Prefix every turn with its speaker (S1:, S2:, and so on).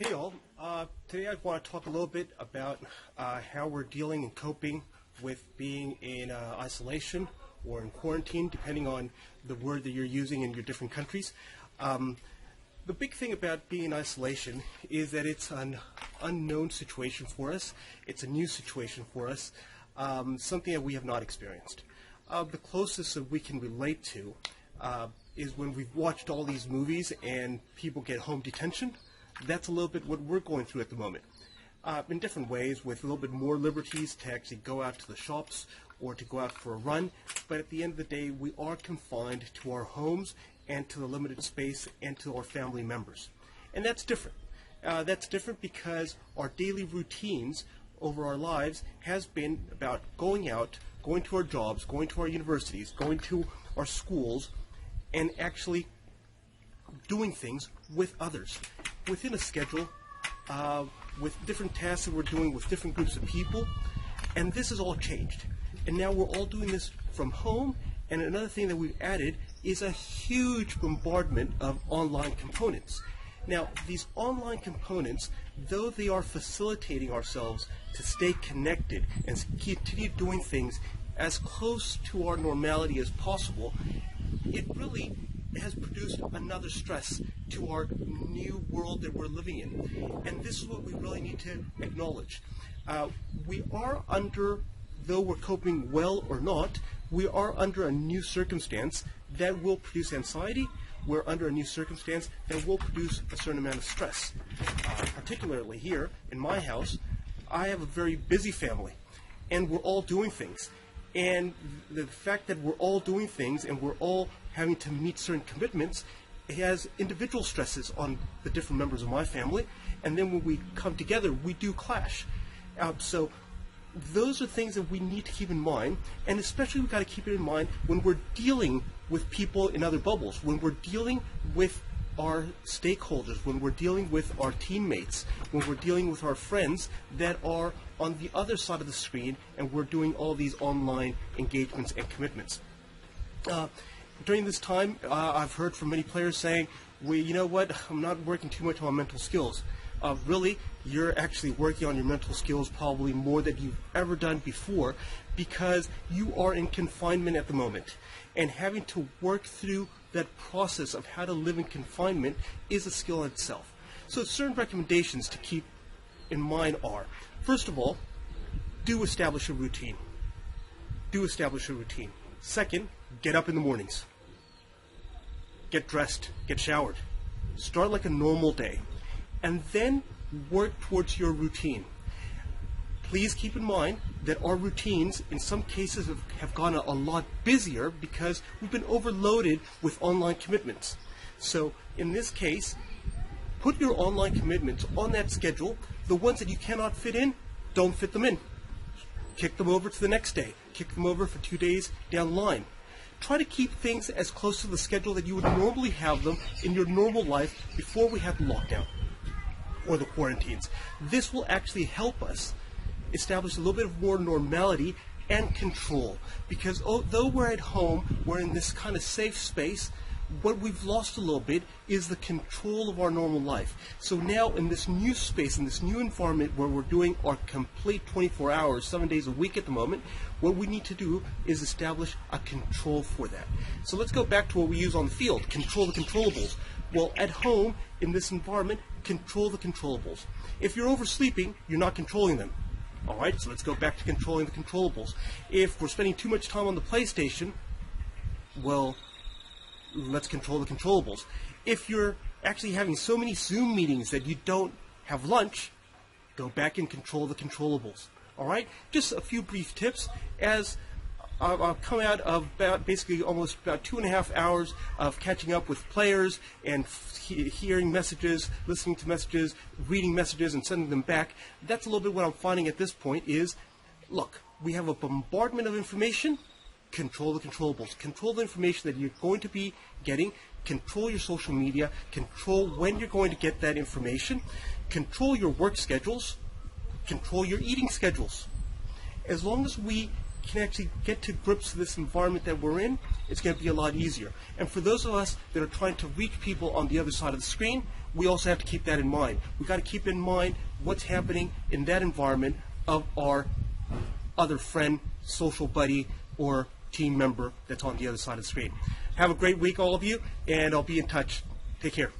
S1: Hey all, today I want to talk a little bit about how we're dealing and coping with being in isolation or in quarantine, depending on the word that you're using in your different countries. The big thing about being in isolation is that it's an unknown situation for us. It's a new situation for us, something that we have not experienced. The closest that we can relate to is when we've watched all these movies and people get home detention. That's a little bit what we're going through at the moment. In different ways, with a little bit more liberties to actually go out to the shops or to go out for a run. But at the end of the day, we are confined to our homes and to the limited space and to our family members. And that's different. That's different because our daily routines over our lives has been about going out, going to our jobs, going to our universities, going to our schools, and actually doing things with others, within a schedule, with different tasks that we're doing with different groups of people, and this has all changed. And now we're all doing this from home, and another thing that we've added is a huge bombardment of online components. Now, these online components, though they are facilitating ourselves to stay connected and continue doing things as close to our normality as possible, it really has produced another stress to our new world that we're living in. And this is what we really need to acknowledge. We are under, though we're coping well or not, we are under a new circumstance that will produce anxiety. We're under a new circumstance that will produce a certain amount of stress. Particularly here in my house, I have a very busy family, and we're all doing things. And the fact that we're all doing things and we're all having to meet certain commitments, it has individual stresses on the different members of my family. And then when we come together, we do clash. So those are things that we need to keep in mind. And especially we've got to keep it in mind when we're dealing with people in other bubbles, when we're dealing with our stakeholders, when we're dealing with our teammates, when we're dealing with our friends that are on the other side of the screen, and we're doing all these online engagements and commitments. During this time, I've heard from many players saying, well, you know what, I'm not working too much on mental skills. Really, you're actually working on your mental skills probably more than you've ever done before, because you are in confinement at the moment. And having to work through that process of how to live in confinement is a skill in itself. So certain recommendations to keep in mind are, first of all, do establish a routine. Do establish a routine. Second, get up in the mornings. Get dressed, get showered. Start like a normal day. And then work towards your routine. Please keep in mind that our routines in some cases have gone a lot busier because we've been overloaded with online commitments. So in this case, put your online commitments on that schedule. The ones that you cannot fit in, don't fit them in. Kick them over to the next day. Kick them over for 2 days down the line. Try to keep things as close to the schedule that you would normally have them in your normal life before we have the lockdown or the quarantines. This will actually help us establish a little bit of more normality and control, because though we're at home, we're in this kind of safe space, what we've lost a little bit is the control of our normal life. So now in this new space, in this new environment where we're doing our complete 24 hours, 7 days a week at the moment, what we need to do is establish a control for that. So let's go back to what we use on the field, control the controllables. Well, at home, in this environment, control the controllables. If you're oversleeping, you're not controlling them. All right, so let's go back to controlling the controllables. If we're spending too much time on the PlayStation, well, let's control the controllables. If you're actually having so many Zoom meetings that you don't have lunch, go back and control the controllables. All right, just a few brief tips as I've come out of basically almost about 2.5 hours of catching up with players and hearing messages, listening to messages, reading messages, and sending them back. That's a little bit what I'm finding at this point is, look, we have a bombardment of information. Control the controllables. Control the information that you're going to be getting. Control your social media. Control when you're going to get that information. Control your work schedules. Control your eating schedules. As long as we can actually get to grips with this environment that we're in, it's going to be a lot easier. And for those of us that are trying to reach people on the other side of the screen, we also have to keep that in mind. We've got to keep in mind what's happening in that environment of our other friend, social buddy, or team member that's on the other side of the screen. Have a great week, all of you, and I'll be in touch. Take care.